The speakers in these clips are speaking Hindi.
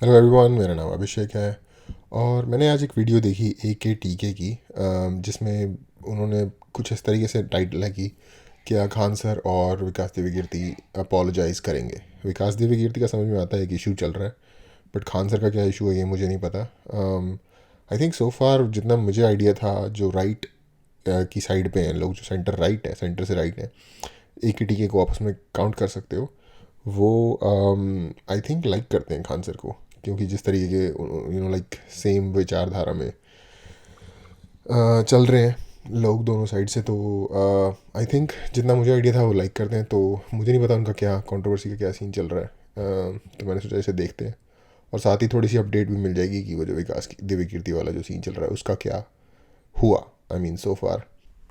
हेलो एवरीवन, मेरा नाम अभिषेक है। और मैंने आज एक वीडियो देखी AKTK की, जिसमें उन्होंने कुछ इस तरीके से टाइटल है कि क्या खान सर और विकास देवी कीर्ति अपोलोजाइज़ करेंगे। विकास देवी कीर्ति का समझ में आता है कि इशू चल रहा है, बट खान सर का क्या इशू है ये मुझे नहीं पता। आई थिंक सो फार जितना मुझे आइडिया था, जो राइट की साइड पे हैं लोग, जो सेंटर राइट है, सेंटर से राइट है, AKTK को आपस में काउंट कर सकते हो, वो आई थिंक लाइक करते हैं खान सर को, क्योंकि जिस तरीके के लाइक सेम विचारधारा में चल रहे हैं लोग दोनों साइड से। तो आई थिंक जितना मुझे आइडिया था वो लाइक करते हैं। तो मुझे नहीं पता उनका क्या कंट्रोवर्सी का क्या सीन चल रहा है। तो मैंने सोचा इसे देखते हैं, और साथ ही थोड़ी सी अपडेट भी मिल जाएगी कि वो जो देवी कीर्ति वाला जो सीन चल रहा है उसका क्या हुआ। आई मीन सो फार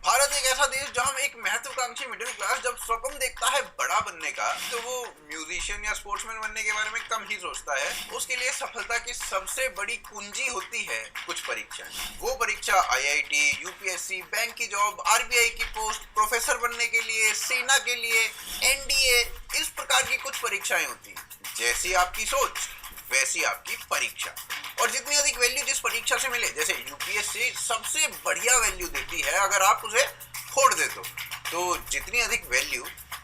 भारत एक ऐसा देश जहां एक महत्वाकांक्षी मिडिल क्लास जब स्वप्न देखता है बड़ा बनने का, तो वो म्यूजिशियन या स्पोर्ट्समैन बनने के बारे में कम ही सोचता है। उसके लिए सफलता की सबसे बड़ी कुंजी होती है कुछ परीक्षा। वो परीक्षा IIT, UPSC, बैंक की जॉब, RBI की पोस्ट, प्रोफेसर बनने के लिए, सेना के लिए, NDA, इस प्रकार की कुछ परीक्षाएं होती हैं। जैसी आपकी सोच वैसी आपकी परीक्षा। और जितनी अधिक वैल्यू जिस परीक्षा से मिले, जैसे UPSC सबसे बढ़िया वैल्यू देती है अगर आप उसे फोड़ दे तो जितनी अधिक वैल्यू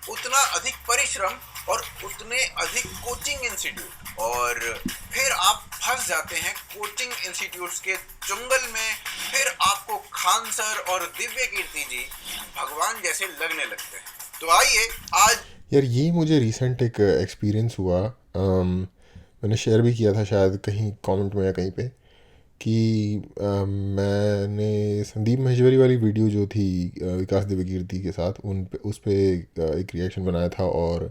उतना अधिक परिश्रम और उतने अधिक कोचिंग इंस्टीट्यूट, और फिर आप फंस जाते हैं कोचिंग इंस्टीट्यूट्स के जंगल में। फिर आपको खान सर और दिव्य कीर्ति जी भगवान जैसे लगने लगते हैं। तो आइए आज यार, ये मुझे रिसेंट एक एक्सपीरियंस हुआ। मैंने शेयर भी किया था शायद कहीं कमेंट में या कहीं पे, कि मैंने संदीप माहेश्वरी वाली वीडियो जो थी विकास देवी कीर्ति के साथ, उन पे उस पे एक रिएक्शन बनाया था। और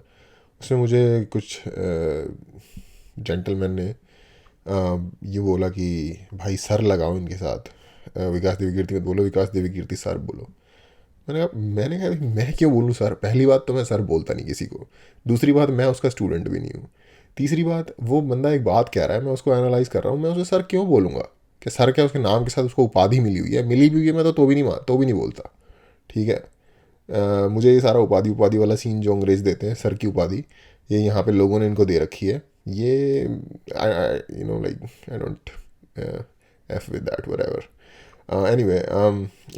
उसमें मुझे कुछ जेंटलमैन ने ये बोला कि भाई सर लगाओ इनके साथ, विकास देवी कीर्ति मत बोलो, विकास देवी कीर्ति सर बोलो। मैंने कहा भाई मैं क्यों बोलूँ सर? पहली बात तो मैं सर बोलता नहीं किसी को। दूसरी बात, मैं उसका स्टूडेंट भी नहीं हूँ। तीसरी बात, वो बंदा एक बात कह रहा है, मैं उसको एनालाइज कर रहा हूँ, मैं उसे सर क्यों बोलूँगा? कि सर क्या उसके नाम के साथ उसको उपाधि मिली हुई है? मिली भी हुई है मैं तो भी नहीं तो भी नहीं बोलता। ठीक है। मुझे ये सारा उपाधि उपाधि वाला सीन जो अंग्रेज देते हैं, सर की उपाधि, ये यहाँ पे लोगों ने इनको दे रखी है। ये like I don't F with that whatever. Anyway,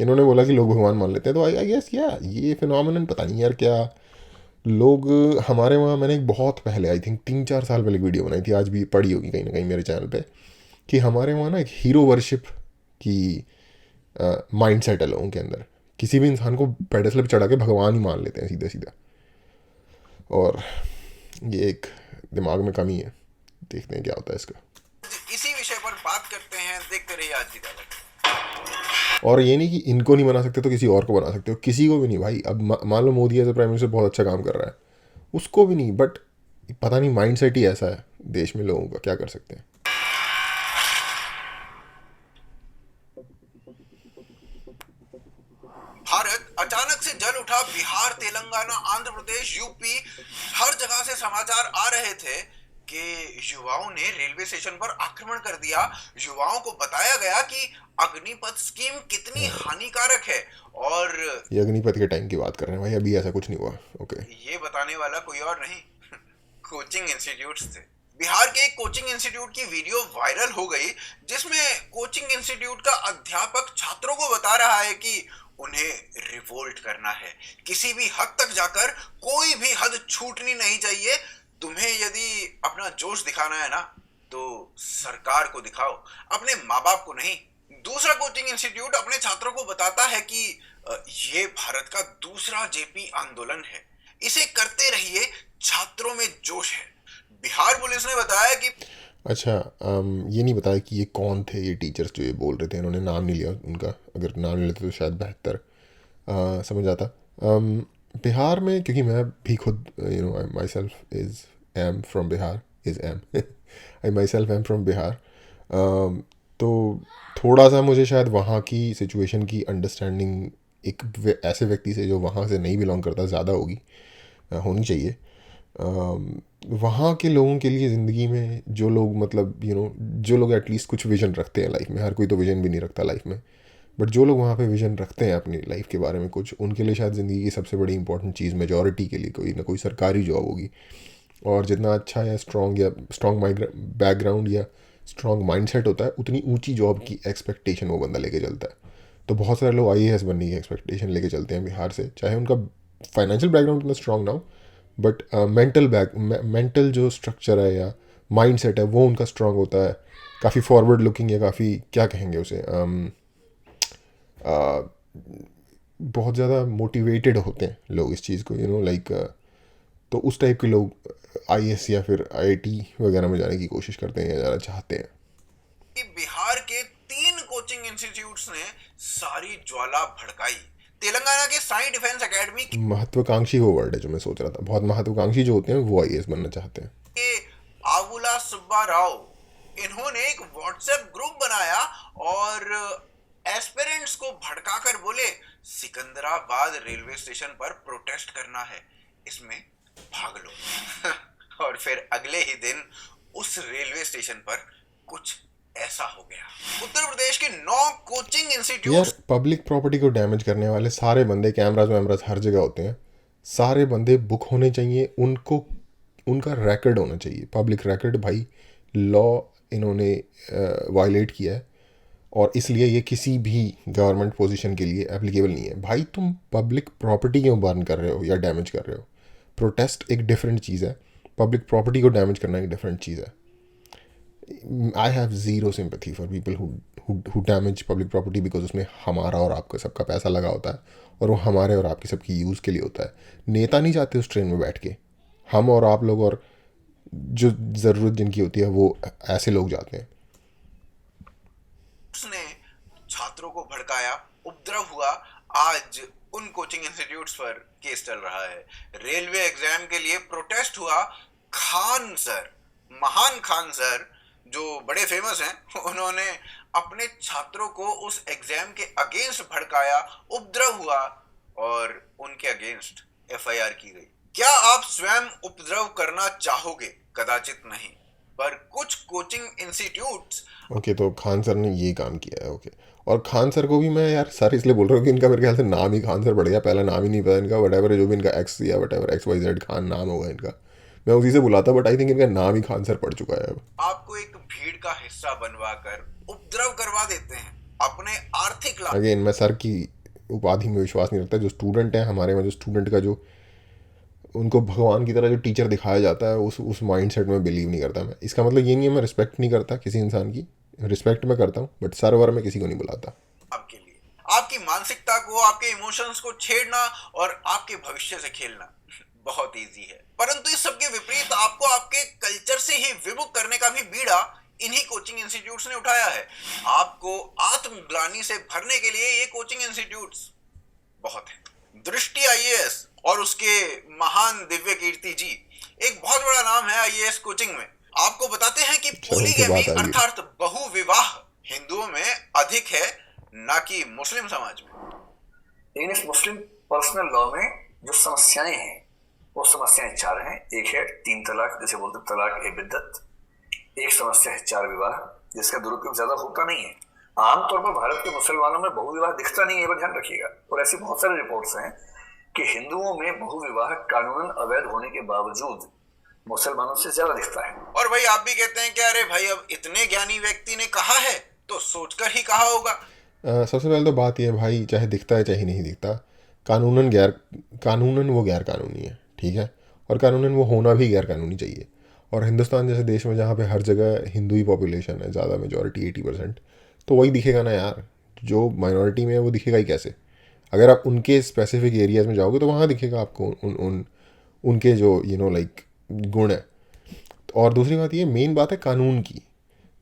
इन्होंने बोला कि लोग भगवान मान लेते हैं, तो आई गेस क्या ये फिनोमिनन पता नहीं यार क्या लोग हमारे वहाँ। मैंने एक बहुत पहले, आई थिंक 3-4 साल पहले वीडियो बनाई थी, आज भी पड़ी होगी कहीं ना कहीं मेरे चैनल पे, कि हमारे वहाँ ना एक हीरो वर्शिप की माइंड सेट है लोगों के अंदर। किसी भी इंसान को पेडेस्टल पे चढ़ा के भगवान ही मान लेते हैं सीधा सीधा। और ये एक दिमाग में कमी है, देखते हैं क्या होता है इसका। इसी विषय पर बात करते हैं। देखते रहिए आज की दावत। और ये नहीं कि इनको नहीं बना सकते तो किसी और को बना सकते हो, किसी को भी नहीं भाई। अब मान लो Modi as a prime minister बहुत अच्छा काम कर रहा है, उसको भी नहीं, बट पता नहीं माइंड सेट ही ऐसा है देश में लोगों का, क्या कर सकते हैं। भारत अचानक से जल उठा। बिहार, तेलंगाना, आंध्र प्रदेश, यूपी, हर जगह से समाचार आ रहे थे कि युवाओं ने रेलवे स्टेशन पर आक्रमण कर दिया। युवाओं को बताया गया कि अग्निपथ स्कीम कितनी हानिकारक है। और ये अग्निपथ के टाइम की बात कर रहे हैं भाई, अभी ऐसा कुछ नहीं हुआ। ओके। ये बताने वाला कोई और नहीं, कोचिंग इंस्टीट्यूट्स थे। बिहार के एक कोचिंग इंस्टीट्यूट की वीडियो वायरल हो गई, जिसमें कोचिंग इंस्टीट्यूट का अध्यापक छात्रों को बता रहा है कि उन्हें रिवोल्ट करना है, किसी भी हद तक जाकर। कोई भी हद छूटनी नहीं चाहिए। तुम्हें यदि अपना जोश दिखाना है ना, तो सरकार को दिखाओ, अपने माँ बाप को नहीं। दूसरा कोचिंग इंस्टीट्यूट अपने छात्रों को बताता है कि ये भारत का दूसरा जेपी आंदोलन है, इसे करते रहिए, छात्रों में जोश है। बिहार पुलिस ने बताया कि अच्छा, ये नहीं बताया कि ये कौन थे ये टीचर्स जो ये बोल रहे थे। इन्होंने नाम नहीं लिया उनका, अगर नाम ले लेते तो शायद बेहतर समझ आता। बिहार में, क्योंकि मैं भी खुद I myself is am from Bihar, is am I myself am from Bihar. तो थोड़ा सा मुझे शायद वहाँ की सिचुएशन की अंडरस्टैंडिंग एक ऐसे व्यक्ति से जो वहाँ से नहीं बिलोंग करता ज़्यादा होगी, होनी चाहिए। वहाँ के लोगों के लिए ज़िंदगी में जो लोग, मतलब जो लोग एटलीस्ट कुछ विजन रखते हैं लाइफ में, हर कोई तो विजन भी नहीं रखता लाइफ में, बट जो लोग वहाँ पे विजन रखते हैं अपनी लाइफ के बारे में कुछ, उनके लिए शायद ज़िंदगी की सबसे बड़ी इंपॉर्टेंट चीज़ मेजॉरिटी के लिए कोई ना कोई सरकारी जॉब होगी। और जितना अच्छा या स्ट्रॉन्ग बैकग्राउंड या स्ट्रॉन्ग माइंडसेट होता है, उतनी ऊंची जॉब की एक्सपेक्टेशन वो बंदा लेके चलता है। तो बहुत सारे लोग आईएएस बनने की एक्सपेक्टेशन लेके चलते हैं बिहार से, चाहे उनका फाइनेंशियल बैकग्राउंड उतना स्ट्रॉन्ग ना हो, बट मेंटल जो स्ट्रक्चर है या माइंडसेट है वो उनका स्ट्रॉन्ग होता है, काफ़ी फॉरवर्ड लुकिंग या काफ़ी क्या कहेंगे उसे, बहुत ज़्यादा मोटिवेटेड होते हैं लोग इस चीज़ को, लाइक तो उस टाइप के लोग आईएएस या फिर आईआईटी वगैरह में जाने की कोशिश करते हैं या जाना चाहते हैं। कि बिहार के 3 कोचिंग इंस्टीट्यूट्स ने सारी ज्वाला भड़काई। तेलंगाना के साई डिफेंस एकेडमी महत्वाकांक्षी वो वर्ड है जो मैं सोच रहा था, बहुत महत्वाकांक्षी जो होते हैं वो आईएएस बनना चाहते हैं। के आबुला सुब्बा राव, इन्होंने एक व्हाट्सएप ग्रुप बनाया और एस्पिरेंट्स को भड़काकर बोले सिकंदराबाद रेलवे स्टेशन पर प्रोटेस्ट करना है, इसमें भाग लो। और फिर अगले ही दिन उस रेलवे स्टेशन पर कुछ ऐसा हो गया। उत्तर प्रदेश के 9 कोचिंग यार इंस्टीट्यूट पब्लिक प्रॉपर्टी को डैमेज करने वाले सारे बंदे, कैमराज वैमराज हर जगह होते हैं, सारे बंदे बुक होने चाहिए, उनको उनका रिकॉर्ड होना चाहिए, पब्लिक रिकॉर्ड। भाई लॉ इन्होंने वायलेट किया है और इसलिए ये किसी भी गवर्नमेंट पोजीशन के लिए एप्लीकेबल नहीं है। भाई तुम पब्लिक प्रॉपर्टी क्यों बर्न कर रहे हो या डैमेज कर रहे हो? प्रोटेस्ट एक डिफरेंट चीज़ है, पब्लिक प्रॉपर्टी को डैमेज करना एक डिफरेंट चीज़ है। I have zero sympathy for people who damage public property, because उसमें हमारा और आपका सबका पैसा लगा होता है और वो हमारे और आपके सबकी यूज़ के लिए होता है। नेता नहीं जाते उस ट्रेन में बैठ के, हम और आप लोग और जो ज़रूरत जिनकी होती है वो ऐसे लोग जाते हैं। ने छात्रों को भड़काया, उपद्रव हुआ। आज उन कोचिंग इंस्टीट्यूट्स पर केस चल रहा है। रेलवे एग्जाम के लिए प्रोटेस्ट हुआ। खान सर, महान खान सर जो बड़े फेमस हैं, उन्होंने अपने छात्रों को उस एग्जाम के अगेंस्ट भड़काया, उपद्रव हुआ और उनके अगेंस्ट एफआईआर की गई। क्या आप स्वयं उपद्रव करना चाहोगे? कदाचित नहीं, पर कुछ कोचिंग इंस्टीट्यूट्स ओके तो खान सर ने ये काम किया है, ओके। और खान सर को भी मैं यार सर इसलिए बोल रहा हूँ कि इनका मेरे ख्याल से नाम ही खान सर पड़ गया, पहला नाम ही नहीं पता इनका, वट एवर जो भी इनका एक्स या वट एवर XYZ खान नाम होगा इनका, मैं उसी से बुलाता, बट आई थिंक इनका नाम ही खान सर पड़ चुका है अब। आपको एक भीड़ का हिस्सा बनवाकर उपद्रव करवा देते हैं अपने आर्थिक लाभ। अगेन मैं सर की उपाधि में विश्वास नहीं रखता। जो स्टूडेंट है हमारे में, जो स्टूडेंट का जो उनको भगवान की तरह जो टीचर दिखाया जाता है, उस माइंड सेट में बिलीव नहीं करता मैं। इसका मतलब ये नहीं है मैं रिस्पेक्ट नहीं करता किसी इंसान की, रिस्पेक्ट मैं करता हूँ, बट सर वर में किसी को नहीं बुलाता। आपके लिए आपकी मानसिकता को, आपके इमोशंस को छेड़ना और आपके भविष्य से खेलना बहुत इजी है, परंतु इस सब के विपरीत आपको आपके कल्चर से ही विमुख करने का भी बीड़ा इन्हीं कोचिंग इंस्टीट्यूट्स ने उठाया है। आपको आत्मग्लानि से भरने के लिए ये कोचिंग इंस्टीट्यूट्स बहुत है। दृष्टि आईएएस और उसके महान दिव्य कीर्ति जी एक बहुत बड़ा नाम है आईएएस कोचिंग में। आपको बताते हैं कि पोलीगैमी अर्थात बहुविवाह हिंदुओं में अधिक है, ना कि मुस्लिम समाज में। लेकिन इस मुस्लिम पर्सनल लॉ में जो समस्याएं हैं वो समस्याएं 4 हैं। एक है 3 तलाक, जैसे बोलते तलाक ए बिद्दत। एक समस्या है 4 विवाह, जिसका दुरुपयोग ज्यादा होता नहीं है। आमतौर पर भारत के मुसलमानों में बहुविवाह दिखता नहीं है, ये बात ध्यान रखिएगा। और ऐसी बहुत सारी रिपोर्ट्स हैं कि हिंदुओं में बहुविवाह कानूनन अवैध होने के बावजूद मुसलमानों से ज्यादा दिखता है। और भाई आप भी कहते हैं कि अरे भाई अब इतने ज्ञानी व्यक्ति ने कहा है तो सोचकर ही कहा होगा। सबसे पहले तो बात यह है भाई, चाहे दिखता है चाहे नहीं दिखता, कानूनन वो गैर कानूनी है, ठीक है, और कानूनन वो होना भी गैर कानूनी चाहिए। और हिंदुस्तान जैसे देश में जहाँ पे हर जगह हिंदू ही पॉपुलेशन है, ज़्यादा मेजॉरिटी 80%, तो वही दिखेगा ना यार। जो माइनॉरिटी में है वो दिखेगा ही कैसे? अगर आप उनके स्पेसिफिक एरियाज़ में जाओगे तो वहाँ दिखेगा आपको उनके जो लाइक गुण है। और दूसरी बात ये मेन बात है कानून की।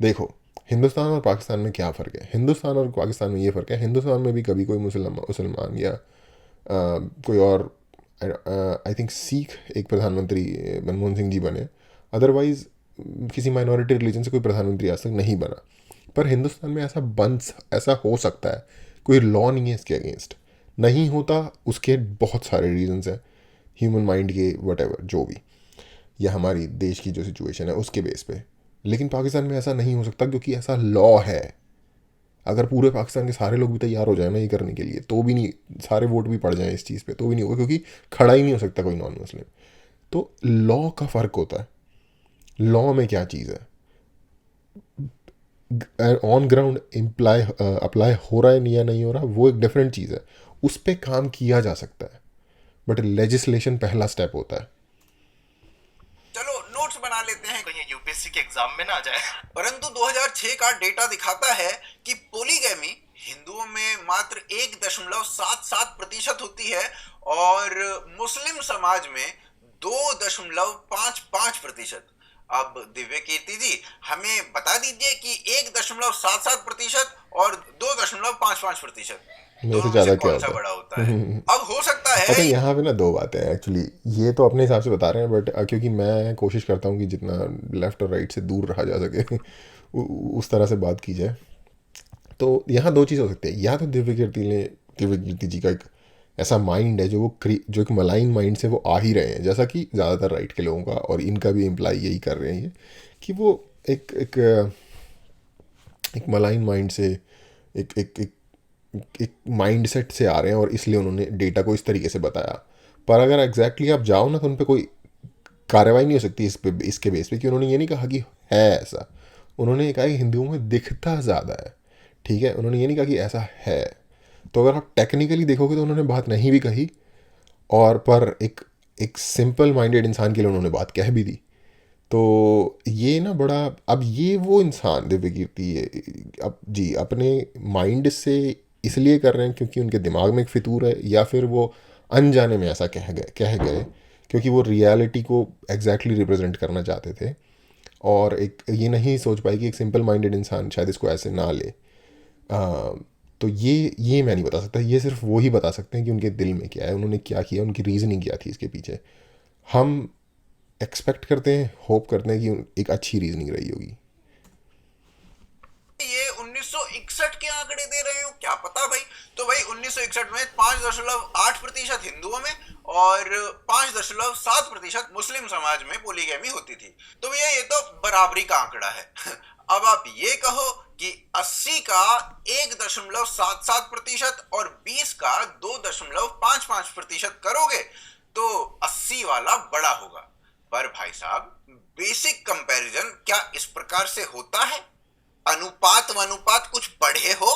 देखो हिंदुस्तान और पाकिस्तान में क्या फ़र्क है? हिंदुस्तान और पाकिस्तान में ये फ़र्क है, हिंदुस्तान में भी कभी कोई मुसलमान या कोई और, आई थिंक सिख एक प्रधानमंत्री मनमोहन सिंह जी बने, अदरवाइज़ किसी माइनॉरिटी रिलीजन से कोई प्रधानमंत्री आज तक नहीं बना। पर हिंदुस्तान में ऐसा हो सकता है, कोई लॉ नहीं है इसके अगेंस्ट। नहीं होता उसके बहुत सारे रीजंस हैं, ह्यूमन माइंड के वटेवर जो भी, या हमारी देश की जो सिचुएशन है उसके बेस पे। लेकिन पाकिस्तान में ऐसा नहीं हो सकता क्योंकि ऐसा लॉ है। अगर पूरे पाकिस्तान के सारे लोग भी तैयार हो जाए ना ये करने के लिए, तो भी नहीं, सारे वोट भी पड़ जाएं इस चीज़ पे, तो भी नहीं होगा, क्योंकि खड़ा ही नहीं हो सकता कोई नॉन मुस्लिम। तो लॉ का फ़र्क होता है, लॉ में क्या चीज़ है, ऑन ग्राउंड इम्प्लाई अप्लाई हो रहा है या नहीं हो रहा, वो एक डिफरेंट चीज़ है, उस पर काम किया जा सकता है, बट लेजिस्लेशन पहला स्टेप होता है। चलो नोट्स बना लेते हैं कहीं यूपीएससी के एग्जाम में ना आ जाए। परंतु 2006 का डेटा दिखाता है कि पोलीगैमी हिंदुओं में मात्र 1.77% होती है और मुस्लिम समाज में 2.55%। अब दिव्य कीर्ति जी हमें बता दीजिए कि 1.77% और 2.55% मेरे से दोनों में ज़्यादा से क्या कौन सा होता बड़ा होता है? अब हो सकता है? पता है है यहाँ पे ना दो बातें हैं एक्चुअली, ये तो अपने हिसाब से बता रहे हैं, बट क्योंकि मैं कोशिश करता हूँ कि जितना लेफ़्ट और राइट से दूर रहा जा सके उस तरह से बात की जाए। तो यहाँ दो चीज़ हो सकती है, या तो दिव्य कीर्ति जी का एक ऐसा माइंड है जो जो एक मलाइन माइंड से वो आ ही रहे हैं, जैसा कि ज़्यादातर राइट के लोगों का, और इनका भी इम्प्लाई यही कर रहे हैं ये, कि वो एक एक एक मलाइन माइंड से एक एक एक एक माइंड सेट से आ रहे हैं, और इसलिए उन्होंने डेटा को इस तरीके से बताया। पर अगर एग्जैक्टली आप जाओ ना, तो उन पर कोई कार्रवाई नहीं हो सकती इसके बेस पे, कि उन्होंने ये नहीं कहा कि है ऐसा, उन्होंने ये कहा कि हिंदुओं में दिखता ज़्यादा है, ठीक है, उन्होंने ये नहीं कहा कि ऐसा है। तो अगर आप टेक्निकली देखोगे तो उन्होंने बात नहीं भी कही, और पर एक एक सिंपल माइंडेड इंसान के लिए उन्होंने बात कह भी दी। तो ये ना बड़ा, अब ये वो इंसान दिव्य कीर्ति अब जी अपने माइंड से इसलिए कर रहे हैं क्योंकि उनके दिमाग में एक फितूर है, या फिर वो अनजाने में ऐसा कह गए क्योंकि वो रियलिटी को एग्जैक्टली रिप्रेजेंट करना चाहते थे, और एक ये नहीं सोच पाए कि एक सिंपल माइंडेड इंसान शायद इसको ऐसे ना ले। तो ये मैं नहीं बता सकता, ये सिर्फ वो ही बता सकते हैं कि उनके दिल में क्या है, उन्होंने क्या किया, उनकी रीजनिंग क्या थी इसके पीछे। हम एक्सपेक्ट करते हैं, होप करते हैं कि एक अच्छी रीजनिंग रही होगी। ये 1961 के आंकड़े दे रहे हो, क्या पता भाई। तो भाई 1961 में 5.8% हिंदुओं में और 5.7% मुस्लिम समाज में पोलीगैमी होती थी। तो भैया ये तो बराबरी का आंकड़ा है। अब आप ये कहो कि 80 का 1.77% और 20 का 2.55% करोगे तो 80 वाला बड़ा होगा। पर भाई साहब बेसिक कंपैरिजन क्या इस प्रकार से होता है? अनुपात कुछ पढ़े हो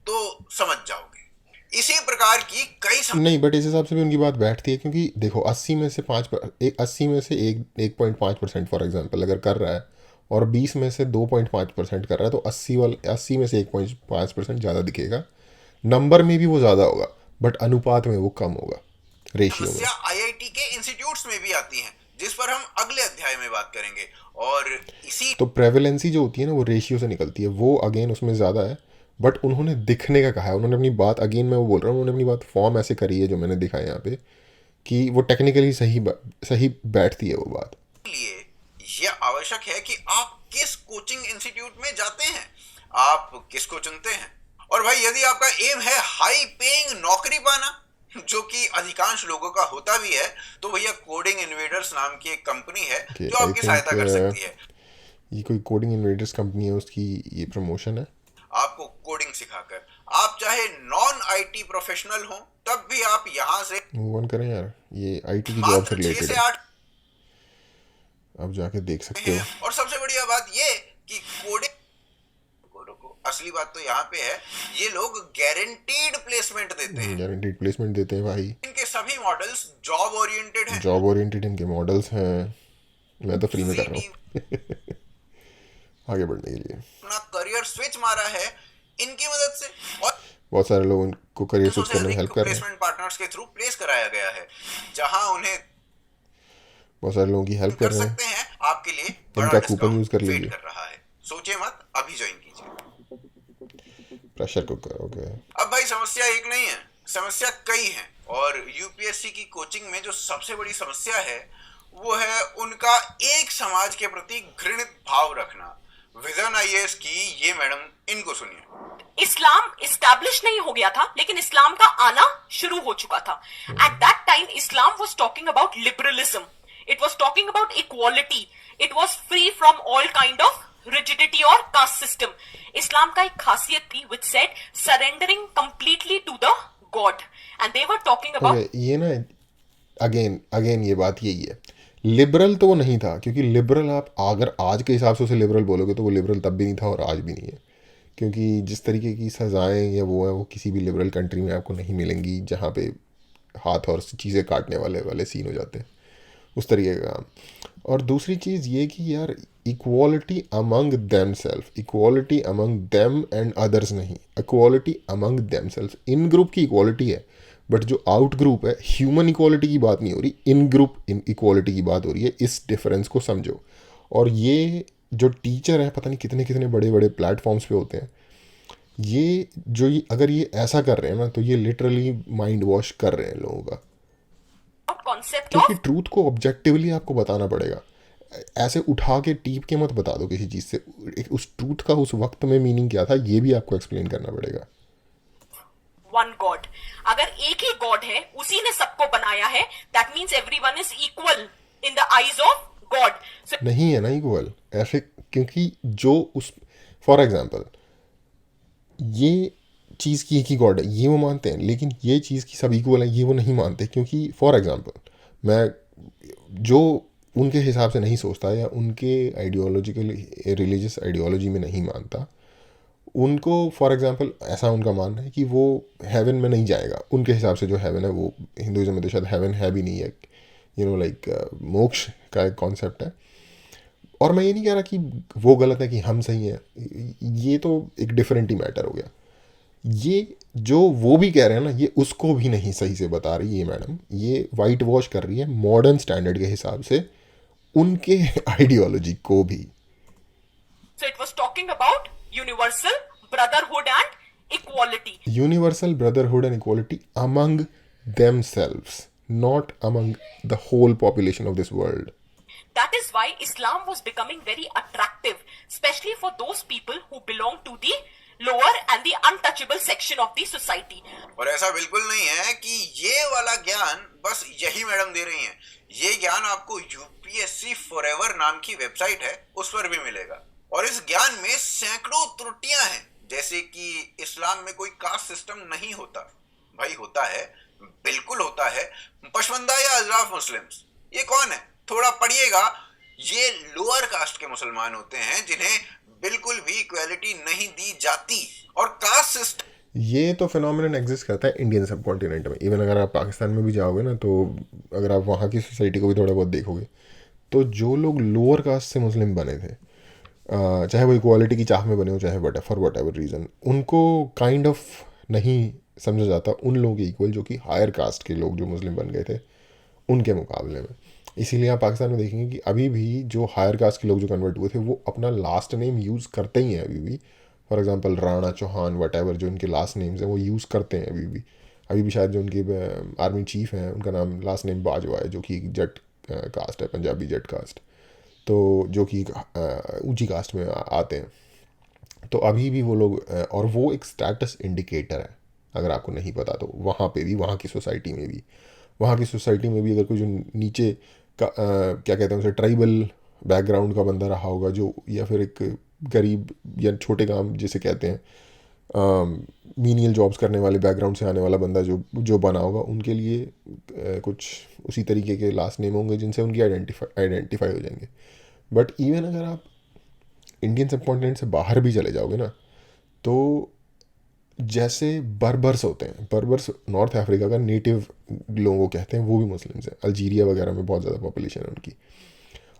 तो समझ जाओगे। इसी प्रकार की कई नहीं, बट इस हिसाब से भी उनकी बात बैठती है, क्योंकि देखो 80 में से 1% फॉर एग्जांपल अगर कर रहा है, और 20 में से 2.5% कर रहा है, तो 80 में से 1.5% ज़्यादा दिखेगा, नंबर में भी वो ज़्यादा होगा, बट अनुपात में वो कम होगा, रेशियो में। समस्या आईआईटी के इंस्टीट्यूट्स में भी आती हैं, जिस पर हम अगले अध्याय में बात करेंगे। और इसी तो प्रेवलेंसी जो होती है ना, वो रेशियो से निकलती है, वो अगेन उसमें ज़्यादा है, बट उन्होंने दिखने का कहा है, उन्होंने अपनी बात, अगेन मैं वो बोल रहा हूँ, उन्होंने अपनी बात फॉर्म ऐसे करी है जो मैंने दिखा है यहाँ पे, कि वो टेक्निकली सही बैठती है वो बात। लिए यह आवश्यक है कि आप किस कोचिंग इंस्टीट्यूट में जाते हैं, आप किसको चुनते हैं। और भाई यदि आपका एम है हाई पेइंग नौकरी पाना, जो कि अधिकांश लोगों का होता भी है, तो भैया कोडिंग इन्वेडर्स नाम की एक कंपनी है जो आई आपकी सहायता कर सकती है। ये कोई कोडिंग इन्वेडर्स कंपनी है, उसकी ये प्रमोशन है आपको कोडिंग सिखाकर। आप चाहे नॉन आईटी प्रोफेशनल हो तब भी आप यहाँ से मूव ऑन करें यार, ये आईटी की जॉब से मात्र 6 रिलेटेड से है, 8 अब जाके देख सकते हो। और सबसे बढ़िया बात ये कि कोडिंग असली बात तो यहाँ पे है, ये लोग गारंटीड प्लेसमेंट देते हैं। गारंटीड प्लेसमेंट देते हैं भाई, इनके सभी मॉडल्स जॉब ओरिएंटेड हैं। जॉब ओरिएंटेड इनके मॉडल्स हैं, मैं तो फ्री में कर रहा हूँ आगे बढ़ने के लिए। अपना करियर स्विच मारा है इनकी मदद से, और बहुत सारे लोग उनको करियर स्विच सबसे करने में अधिक हेल्प कर रहे हैं, प्लेसमेंट पार्टनर्स के थ्रू प्लेस कराया गया है, जहां उन्हें बहुत सारे लोगों की हेल्प कर कर रहे हैं। सकते हैं। आपके लिए बड़ा इनका कूपन डिस्काउंट यूज कर वेट लीजिए, कर रहा है, सोचे मत, अभी ज्वाइन कीजिए। Pressure cooker. ओके, अब भाई समस्या एक नहीं है, समस्या कई हैं, और यूपीएससी की कोचिंग में जो सबसे बड़ी समस्या है वो है उनका एक समाज के प्रति घृणित भाव रखना। विजन आईएएस की ये मैडम, इनको सुनिए। इस्लाम इस्टेब्लिश नहीं हो गया था, लेकिन इस्लाम का आना शुरू हो चुका था। At that time Islam was talking about liberalism, it was talking about equality, it was free from all kind of rigidity और कास्ट सिस्टम। इस्लाम का एक खासियत थी which said surrendering completely to the God, and they were talking about ये ना अगेन ये बात यही है, लिबरल तो वो नहीं था, क्योंकि लिबरल आप अगर आज के हिसाब से उसे लिबरल बोलोगे तो वो लिबरल तब भी नहीं था और आज भी नहीं है, क्योंकि जिस तरीके की सज़ाएं या वो है वो किसी भी लिबरल कंट्री में आपको नहीं मिलेंगी, जहाँ पे हाथ और चीज़ें काटने वाले वाले सीन हो जाते हैं, उस तरीके का काम। और दूसरी चीज़ ये कि यार equality among them self, equality among them and others नहीं, इक्वालिटी अमंग देम सेल्फ। इन ग्रुप की इक्वालिटी है, बट जो आउट ग्रुप है ह्यूमन इक्वालिटी की बात नहीं हो रही, इन ग्रुप इन इक्वालिटी की बात हो रही है। इस डिफरेंस को समझो। और ये जो टीचर हैं पता नहीं कितने कितने बड़े बड़े प्लेटफॉर्म्स पे होते हैं, ये जो ये अगर ये ऐसा कर रहे हैं ना तो ये लिटरली माइंड वॉश कर रहे हैं लोगों का, concept क्योंकि of ट्रूथ को ऑब्जेक्टिवली आपको बताना पड़ेगा। ऐसे उठा के टीप के मत बता दो किसी चीज़ से, उस ट्रूथ का उस वक्त में मीनिंग क्या था ये भी आपको एक्सप्लेन करना पड़ेगा। one God. अगर एक ही गॉड है, उसी ने सबको बनाया है, that means everyone is equal in the eyes of God. So नहीं है ना इक्वल ऐसे, क्योंकि जो उस फॉर एग्जांपल ये चीज़ की एक ही गॉड है ये वो मानते हैं, लेकिन ये चीज़ की सब इक्वल है ये वो नहीं मानते, क्योंकि फॉर एग्जांपल मैं जो उनके हिसाब से नहीं सोचता या उनके आइडियोलॉजिकल रिलीजियस आइडियोलॉजी में नहीं मानता, उनको फॉर एग्जांपल ऐसा उनका मानना है कि वो हेवन में नहीं जाएगा। उनके हिसाब से जो हेवन है वो हिंदुइज्म में तो शायद हेवन है भी नहीं है, लाइक मोक्ष का एक कॉन्सेप्ट है। और मैं ये नहीं कह रहा कि वो गलत है कि हम सही हैं, ये तो एक डिफरेंट ही मैटर हो गया। ये जो वो भी कह रहे हैं ना ये उसको भी नहीं सही से बता रही ये मैडम, ये वाइट वॉश कर रही है मॉडर्न स्टैंडर्ड के हिसाब से उनके आइडियोलॉजी को भी। it was talking about universal brotherhood and equality. Universal brotherhood and equality among themselves, not among the whole population of this world. That is why Islam was becoming very attractive, especially for those people who belong to the lower and the untouchable section of the society. और ऐसा बिल्कुल नहीं है कि ये वाला ज्ञान बस यही मैडम दे रही हैं। ये ज्ञान आपको यूपीएससी फॉरएवर नाम की वेबसाइट है उस पर भी मिलेगा। और इस ज्ञान में सैकड़ों त्रुटियां हैं, जैसे कि इस्लाम में कोई कास्ट सिस्टम नहीं होता। भाई होता है, बिल्कुल होता है। पशमंदा या अजराफ मुस्लिम्स, ये कौन है? थोड़ा पढ़िएगा। ये लोअर कास्ट के मुसलमान होते हैं जिन्हें बिल्कुल भी इक्वालिटी नहीं दी जाती। और कास्ट सिस्टम ये तो फिनोमिनन एग्जिस्ट करता है इंडियन सब कॉन्टिनेंट में। इवन अगर आप पाकिस्तान में भी जाओगे ना, तो अगर आप वहाँ की सोसाइटी को भी थोड़ा बहुत देखोगे, तो जो लोग लोअर कास्ट से मुस्लिम बने थे, चाहे वो इक्वालिटी की चाह में बने हो, चाहे फॉर वट एवर रीज़न, उनको काइंड ऑफ नहीं समझा जाता उन लोगों के इक्वल जो कि हायर कास्ट के लोग जो मुस्लिम बन गए थे उनके मुकाबले में। इसीलिए आप पाकिस्तान में देखेंगे कि अभी भी जो हायर कास्ट के लोग जो कन्वर्ट हुए थे वो अपना लास्ट नेम यूज़ करते ही हैं अभी भी। For example Rana, Chauhan, whatever जो इनके लास्ट नेम्स हैं वो यूज़ करते हैं अभी भी। अभी भी शायद जो उनके आर्मी चीफ हैं उनका नाम लास्ट नेम बाजवा है, जो कि जट कास्ट है, पंजाबी जट कास्ट, तो जो कि ऊंची कास्ट में आते हैं। तो अभी भी वो लोग और वो एक स्टेटस इंडिकेटर है, अगर आपको नहीं पता तो। वहाँ पे भी, वहाँ की सोसाइटी में भी अगर कोई जो नीचे का क्या कहते हैं उसे, ट्राइबल बैकग्राउंड का बंदा रहा होगा, जो या फिर एक गरीब या छोटे काम जिसे कहते हैं मीनियल जॉब्स करने वाले बैकग्राउंड से आने वाला बंदा जो बना होगा, उनके लिए कुछ उसी तरीके के लास्ट नेम होंगे जिनसे उनकी आइडेंटिफाई हो जाएंगे। बट इवन अगर आप इंडियन सब कॉन्टिनेंट से बाहर भी चले जाओगे ना, तो जैसे बर्बर्स होते हैं, बर्बर्स नॉर्थ अफ्रीका का नेटिव लोगों को कहते हैं, वो भी मुस्लिम्स हैं। अल्जीरिया वगैरह में बहुत ज़्यादा पॉपुलेशन है उनकी।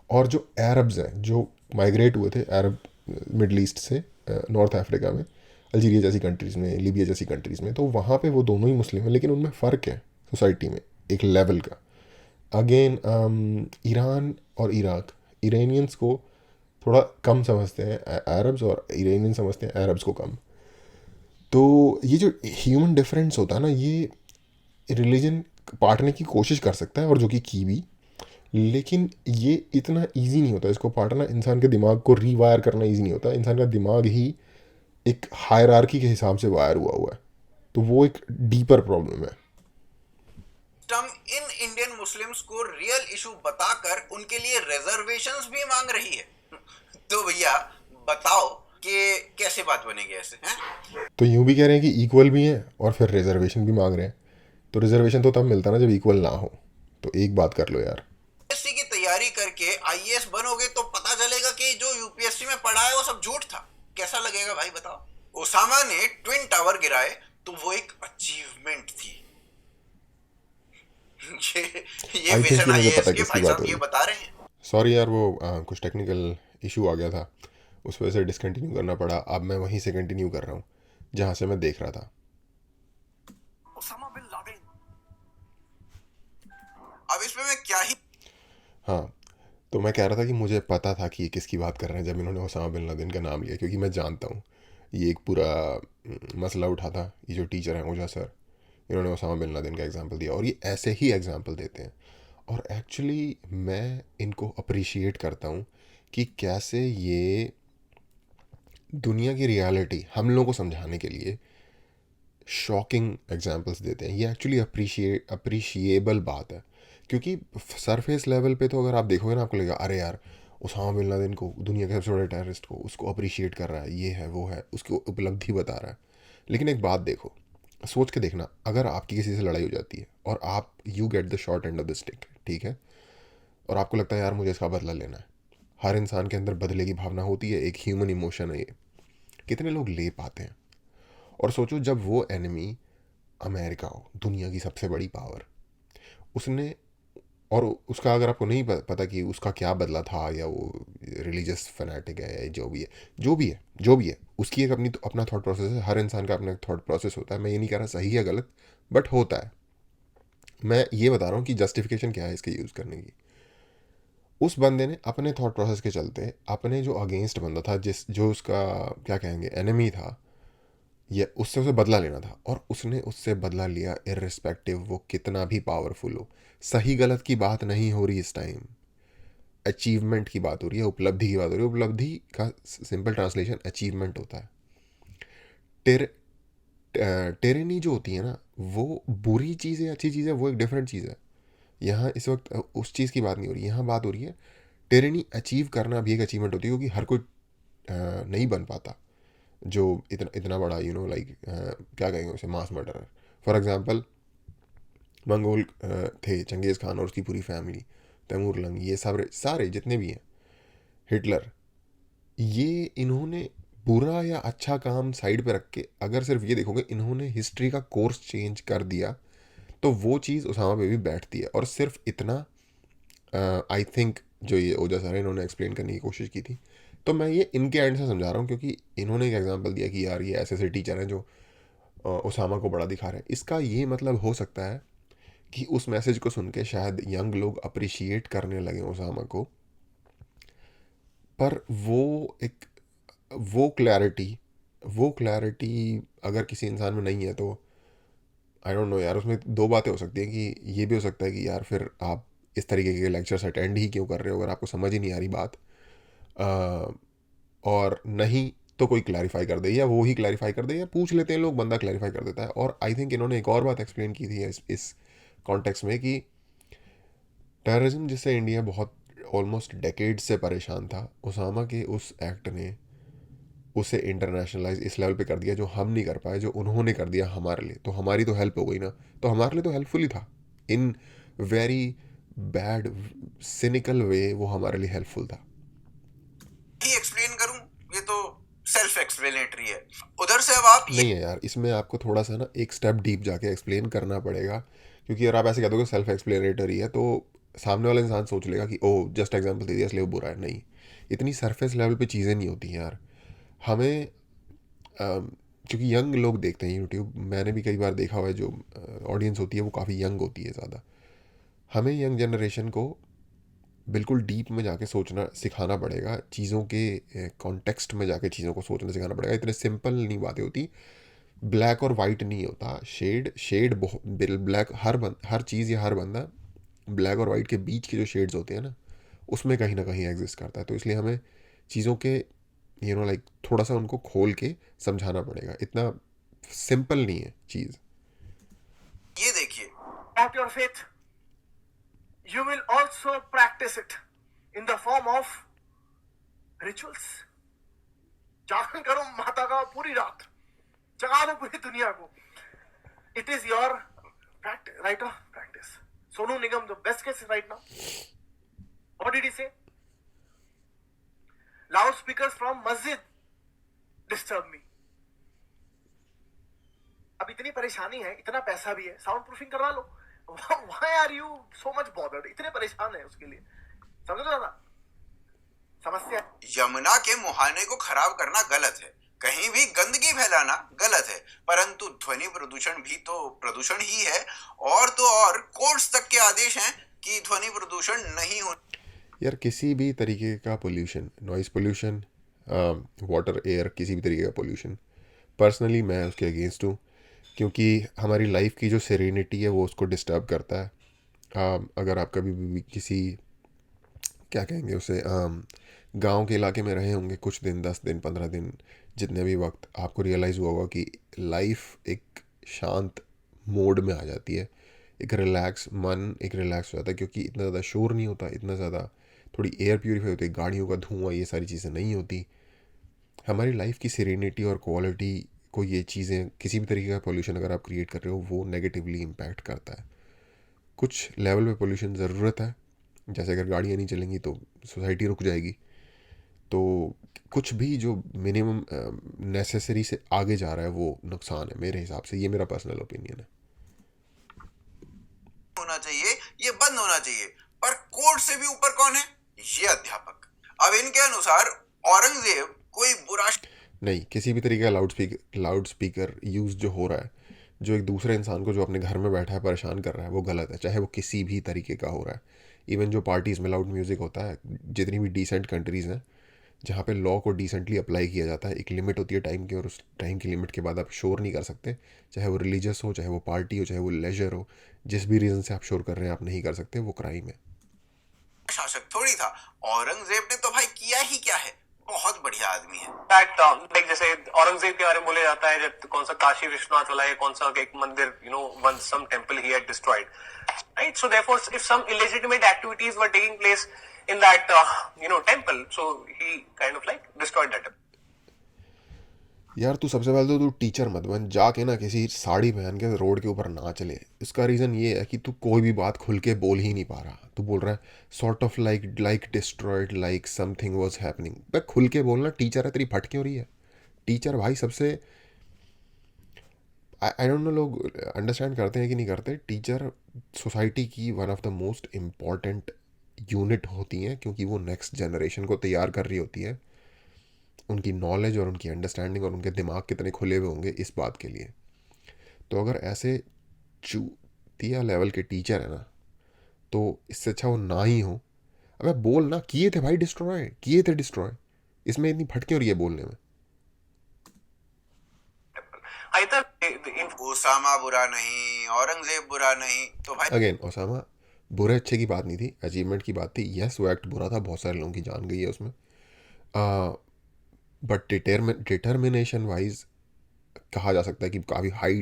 और जो अरब्स हैं जो माइग्रेट हुए थे अरब मिडल ईस्ट से नॉर्थ अफ्रीका में, अल्जीरिया जैसी कंट्रीज़ में, लीबिया जैसी कंट्रीज़ में, तो वहाँ पे वो दोनों ही मुस्लिम हैं, लेकिन उनमें फ़र्क है सोसाइटी में एक लेवल का। अगेन ईरान और इराक, इरानियंस को थोड़ा कम समझते हैं अरब्स, और इरानियन समझते हैं अरब्स को कम। तो ये जो ह्यूमन डिफरेंस होता है ना, ये रिलीजन बांटने की कोशिश कर सकता है, और जो कि की भी, लेकिन ये इतना इजी नहीं होता इसको बांटना। इंसान के दिमाग को रीवायर करना इजी नहीं होता। इंसान का दिमाग ही एक हायरार्की के हिसाब से वायर हुआ है, तो वो एक डीपर प्रॉब्लम है। इन इंडियन मुस्लिम्स को रियल इशू बताकर उनके लिए रिजर्वेशंस भी मांग रही है। तो भैया बताओ कि कैसे बात बनेगी ऐसे हैं? तो यूं भी कह रहे हैं कि इक्वल भी हैं और फिर रिजर्वेशन भी मांग रहे हैं। तो रिजर्वेशन तो तब मिलता ना जब इक्वल ना हो। तो एक बात कर लो यार। एससी की तैयारी करके आईएएस बनोगे तो पता चलेगा कि जो यूपीएससी में पढ़ा है वो सब झूठ था। कैसा लगेगा भाई बताओ? ओसामा ने ट्विन टावर गिराए तो वो एक अचीवमेंट थी। ये आई थिंक विजन कि मुझे आईएएस पता के किसकी भाई बात साहब हो ये रही। बता रहे हैं। सॉरी यार, वो कुछ टेक्निकल इशू आ गया था, उस वजह से डिसकंटिन्यू करना पड़ा। अब मैं वहीं से कंटिन्यू कर रहा हूँ जहाँ से मैं देख रहा था। Osama bin Laden. अब इसमें मैं क्या ही हाँ, तो मैं कह रहा था कि मुझे पता था कि ये किसकी बात कर रहे हैं जब इन्होंने ओसामा बिन लादेन का नाम लिया, क्योंकि मैं जानता हूँ ये एक पूरा मसला उठा था। ये जो टीचर हैं ओझा सर, इन्होंने ओसामा बिन लादेन का एग्जांपल दिया, और ये ऐसे ही एग्जांपल देते हैं। और एक्चुअली मैं इनको अप्रिशिएट करता हूँ कि कैसे ये दुनिया की रियलिटी हम लोगों को समझाने के लिए शॉकिंग एग्जांपल्स देते हैं। ये एक्चुअली अप्रिशिएबल बात है, क्योंकि सरफेस लेवल पे तो अगर आप देखोगे ना, आपको लगेगा अरे यार उसामा बिन लादेन को, दुनिया के सबसे बड़े टेररिस्ट को, उसको अप्रिशिएट कर रहा है, ये है वो है, उसकी उपलब्धि बता रहा है। लेकिन एक बात देखो, सोच के देखना, अगर आपकी किसी से लड़ाई हो जाती है और आप you get the short end of the stick, ठीक है, और आपको लगता है यार मुझे इसका बदला लेना है। हर इंसान के अंदर बदले की भावना होती है, एक ह्यूमन इमोशन है ये। कितने लोग ले पाते हैं? और सोचो जब वो एनिमी अमेरिका हो, दुनिया की सबसे बड़ी पावर, उसने, और उसका अगर आपको नहीं पता कि उसका क्या बदला था, या वो रिलीजियस फैनाटिक है, या जो भी है, उसकी एक अपना थॉट प्रोसेस है। हर इंसान का अपना थॉट प्रोसेस होता है। मैं ये नहीं कह रहा सही है गलत, बट होता है। मैं ये बता रहा हूँ कि जस्टिफिकेशन क्या है इसके यूज़ करने की। उस बंदे ने अपने थॉट प्रोसेस के चलते अपने जो अगेंस्ट बंदा था, जो उसका क्या कहेंगे एनिमी था, ये उससे उसे बदला लेना था, और उसने उससे बदला लिया इर्रिस्पेक्टिव वो कितना भी पावरफुल हो। सही गलत की बात नहीं हो रही इस टाइम, अचीवमेंट की बात हो रही है, उपलब्धि की बात हो रही है। उपलब्धि का सिंपल ट्रांसलेशन अचीवमेंट होता है। टेर टेरेनी जो होती है ना, वो बुरी चीज़ है अच्छी चीज़ है, वो एक डिफरेंट चीज़ है। यहाँ इस वक्त उस चीज़ की बात नहीं हो रही, यहाँ बात हो रही है टेरेनी अचीव करना भी एक अचीवमेंट होती है, क्योंकि हर कोई नहीं बन पाता जो इतना इतना बड़ा लाइक क्या कहेंगे उसे, मास मर्डरर। फॉर एग्जांपल मंगोल थे चंगेज़ खान और उसकी पूरी फैमिली, तैमूर लंग, ये सब सारे जितने भी हैं, हिटलर, ये इन्होंने बुरा या अच्छा काम साइड पे रख के अगर सिर्फ ये देखोगे इन्होंने हिस्ट्री का कोर्स चेंज कर दिया, तो वो चीज़ उसामा पे भी बैठती है। और सिर्फ इतना आई थिंक जो ये ओजा सर है इन्होंने एक्सप्लेन करने की कोशिश की थी, तो मैं ये इनके एंड से समझा रहा हूँ, क्योंकि इन्होंने एक एग्जांपल दिया कि यार ये ऐसे ऐसे टीचर हैं जो उसामा को बड़ा दिखा रहे हैं। इसका ये मतलब हो सकता है कि उस मैसेज को सुन के शायद यंग लोग अप्रिशिएट करने लगे उसामा को, पर एक वो क्लैरिटी अगर किसी इंसान में नहीं है तो आई डोंट नो यार, उसमें दो बातें हो सकती हैं। कि ये भी हो सकता है कि यार फिर आप इस तरीके के लेक्चर्स अटेंड ही क्यों कर रहे हो अगर आपको समझ ही नहीं आ रही बात, और नहीं तो कोई क्लैरिफाई कर दे, या वो ही क्लैरिफाई कर दे, या पूछ लेते हैं लोग, बंदा क्लैरिफाई कर देता है। और आई थिंक इन्होंने एक और बात एक्सप्लेन की थी इस कॉन्टेक्स्ट में, कि टेररिज्म जिससे इंडिया बहुत ऑलमोस्ट डेकेड से परेशान था, उसामा के उस एक्ट ने उसे इंटरनेशनलाइज इस लेवल पे कर दिया जो हम नहीं कर पाए, जो उन्होंने कर दिया हमारे लिए। तो हमारी तो हेल्प हो गई ना, तो हमारे लिए तो हेल्पफुल ही था। इन वेरी बैड सिनिकल वे वो हमारे लिए हेल्पफुल था। ही एक्सप्लेन करूं, ये तो सेल्फ एक्सप्लेनेटरी है। उधर से अब आप नहीं है यार, इसमें आपको थोड़ा सा ना एक स्टेप डीप जाके एक्सप्लेन करना पड़ेगा, क्योंकि अगर आप ऐसे कह दोगे सेल्फ एक्सप्लेनेटरी है, तो सामने वाला इंसान सोच लेगा कि ओह जस्ट एग्जाम्पल दे दिया इसलिए वो बुरा है। नहीं, इतनी सरफेस लेवल पे चीज़ें नहीं होती हैं यार। हमें क्योंकि यंग लोग देखते हैं यूट्यूब, मैंने भी कई बार देखा हुआ है, जो ऑडियंस होती है वो काफ़ी यंग होती है ज़्यादा। हमें यंग जनरेशन को बिल्कुल डीप में जाके सोचना सिखाना पड़ेगा, चीज़ों के कॉन्टेक्स्ट में जाके चीज़ों को सोचना सिखाना पड़ेगा। इतने सिंपल नहीं बातें होती, ब्लैक और वाइट नहीं होता, शेड बहुत ब्लैक, हर चीज़ या हर बंदा ब्लैक और वाइट के बीच के जो शेड्स होते हैं ना, उसमें कहीं ना कहीं एग्जिस्ट करता है। तो इसलिए हमें चीज़ों के लाइक थोड़ा सा उनको खोल के समझाना पड़ेगा, इतना सिंपल नहीं है चीज़। ये देखिए, About your faith, you will also practice it in the form of rituals. जागरण करो माता का पूरी रात, जगा दो पूरी दुनिया को. It is your practice, right now practice. Sonu Nigam, the best case right now. What did he say? Loudspeakers from masjid disturb me. अब इतनी परेशानी है, इतना पैसा भी है, साउंड प्रूफिंग करवा लो. Why are you so much bothered? इतने परेशान है उसके लिए. समझ रहे हो ना? समस्या. यमुना के मुहाने को खराब करना गलत है, कहीं भी गंदगी फैलाना गलत है, परंतु ध्वनि प्रदूषण भी तो प्रदूषण ही है. और तो और कोर्ट्स तक के आदेश हैं कि ध्वनि प्रदूषण नहीं हो. यार किसी भी तरीके का pollution, noise pollution, water, air, किसी भी तरीके का पोल्यूशन, पर्सनली मैं उसके अगेंस्ट हूँ, क्योंकि हमारी लाइफ की जो सेरेनिटी है वो उसको डिस्टर्ब करता है. अगर आप कभी भी किसी, क्या कहेंगे उसे, गांव के इलाके में रहे होंगे कुछ दिन, 10 दिन, 15 दिन, जितने भी वक्त, आपको रियलाइज़ हुआ होगा कि लाइफ एक शांत मोड में आ जाती है, एक रिलैक्स मन, एक रिलैक्स हो जाता है, क्योंकि इतना ज़्यादा शोर नहीं होता, इतना ज़्यादा, थोड़ी एयर प्यूरीफाई होती है, गाड़ियों का धुआं, ये सारी चीज़ें नहीं होती. हमारी लाइफ की सेरेनिटी और क्वालिटी को ये चीज़ें, किसी भी तरीके का पोल्यूशन अगर आप क्रिएट कर रहे हो, वो नेगेटिवली इम्पैक्ट करता है. कुछ लेवल पे पोल्यूशन ज़रूरत है, जैसे अगर गाड़ियाँ नहीं चलेंगी तो सोसाइटी रुक जाएगी. तो कुछ भी जो मिनिमम नेसेसरी से आगे जा रहा है वो नुकसान है मेरे हिसाब से. ये मेरा पर्सनल ओपिनियन है. होना चाहिए, ये बंद होना चाहिए. पर कोर्ट से भी ऊपर कौन है? ये अध्यापक. अब इनके अनुसार औरंगजेब कोई बुरा नहीं, किसी भी तरीके का लाउड स्पीकर यूज़ जो हो रहा है, जो एक दूसरे इंसान को जो अपने घर में बैठा है परेशान कर रहा है, वो गलत है, चाहे वो किसी भी तरीके का हो रहा है. इवन जो पार्टीज़ में लाउड म्यूज़िक होता है, जितनी भी डिसेंट कंट्रीज़ हैं जहाँ पे लॉ को डिसेंटली अप्लाई किया जाता है, एक लिमिट होती है टाइम की, और उस टाइम की लिमिट के बाद आप शोर नहीं कर सकते. चाहे वो रिलीजियस हो, चाहे वो पार्टी हो, चाहे वो लेजर हो, जिस भी रीज़न से आप शोर कर रहे हैं आप नहीं कर सकते, वो क्राइम है. शासक थोड़ी था. औरंगजेब ने तो भाई किया ही क्या है, बहुत बढ़िया आदमी है. दैट लाइक जैसे औरंगजेब के बारे में बोला जाता है, जब कौन सा काशी विश्वनाथ वाला है, कौन सा एक मंदिर, one some temple he had destroyed, right? So therefore if some illegitimate activities were taking place in that temple, so he kind of like destroyed that. यार तू सबसे पहले तो तू टीचर मत बन, जाके ना किसी साड़ी पहन के रोड के ऊपर ना चले. इसका रीज़न ये है कि तू कोई भी बात खुल के बोल ही नहीं पा रहा. तू बोल रहा है sort of like destroyed, like something was happening. भाई खुल के बोलना. टीचर है, तेरी फट क्यों रही है? टीचर भाई सबसे, आई डोंट नो लोग अंडरस्टैंड करते हैं कि नहीं करते. टीचर सोसाइटी की one of the most important unit होती हैं, क्योंकि वो नेक्स्ट जनरेशन को तैयार कर रही होती है. उनकी नॉलेज और उनकी अंडरस्टैंडिंग और उनके दिमाग कितने खुले हुए होंगे इस बात के लिए. तो अगर ऐसे चूतिया लेवल के टीचर है ना, तो इससे अच्छा वो ना ही हो. अबे बोल ना, किए थे भाई डिस्ट्रॉय, किए थे डिस्ट्रॉय. इसमें इतनी फट क्यों रही है बोलने में? ओसामा बुरा नहीं, औरंगजेब बुरा नहीं, तो भाई अगेन ओसामा बुरे अच्छे की बात नहीं थी, अचीवमेंट की बात थी. यस वो एक्ट बुरा था, बहुत सारे लोगों की जान गई है उसमें. बट डिटर्मिनेशन वाइज कहा जा सकता है कि काफ़ी हाई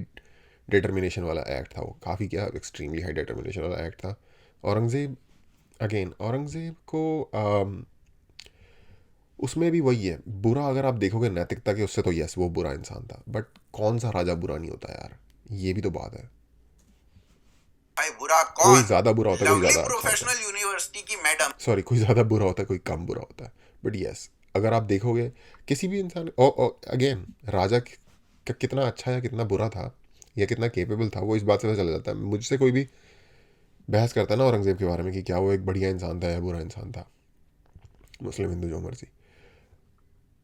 डिटर्मिनेशन वाला एक्ट था वो. काफ़ी क्या, एक्सट्रीमली हाई डिटर्मिनेशन वाला एक्ट था. औरंगजेब को उसमें भी वही है, बुरा अगर आप देखोगे नैतिकता के उससे, तो यस वो बुरा इंसान था. बट कौन सा राजा बुरा नहीं होता यार, ये भी तो बात है. भाई बुरा कौन? कोई ज़्यादा बुरा होता है, कोई लवली ज़्यादा अच्छा होता है. प्रोफेशनल यूनिवर्सिटी की मैडम. सॉरी, कोई ज़्यादा बुरा होता है, कोई कम बुरा होता है. बट यस अगर आप देखोगे किसी भी इंसान, अगेन राजा का कितना अच्छा या कितना बुरा था या कितना केपेबल था, वो इस बात से पता चला जाता है. मुझसे कोई भी बहस करता है ना औरंगजेब के बारे में कि क्या वो एक बढ़िया इंसान था या बुरा इंसान था, मुस्लिम हिंदू जो मर्जी,